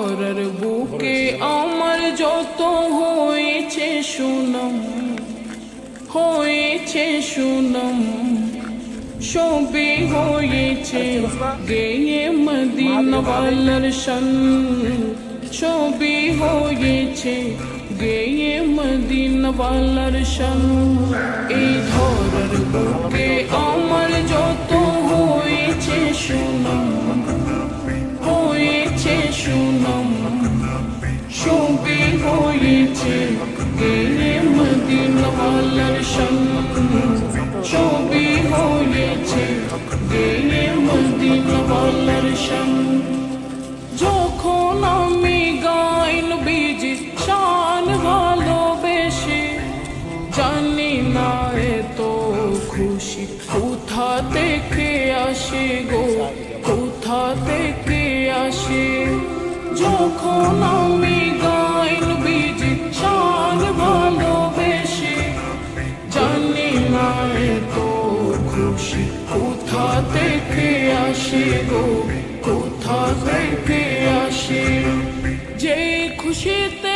ধরার বুকে আমার যত হয়েছে সুনাম, হয়েছে সুনাম, সবই হয়েছে গেয়ে মদিনাওয়ালার শান, সবই হয়েছে গেয়ে মদিনাওয়ালার শান। এই ধরার বুকে আমার যত হয়েছে সুনাম, হয়েছে সুনাম, সবই হয়েছে গেয়ে মদিনাওয়ালার শান, সবই হয়েছে গেয়ে মদিনাওয়ালার শান। যখন আমি গাই নবীজি শান ভালোবেসে, জানি না এত খুশি কোথা থেকে আসে গো, কোথা থেকে আসে। যখন আমি গাই নবীজি শান ভালোবেসে, জানি না এত খুশি কোথা থেকে আসে গো, কোথা থেকে আসে। যে খুশিতে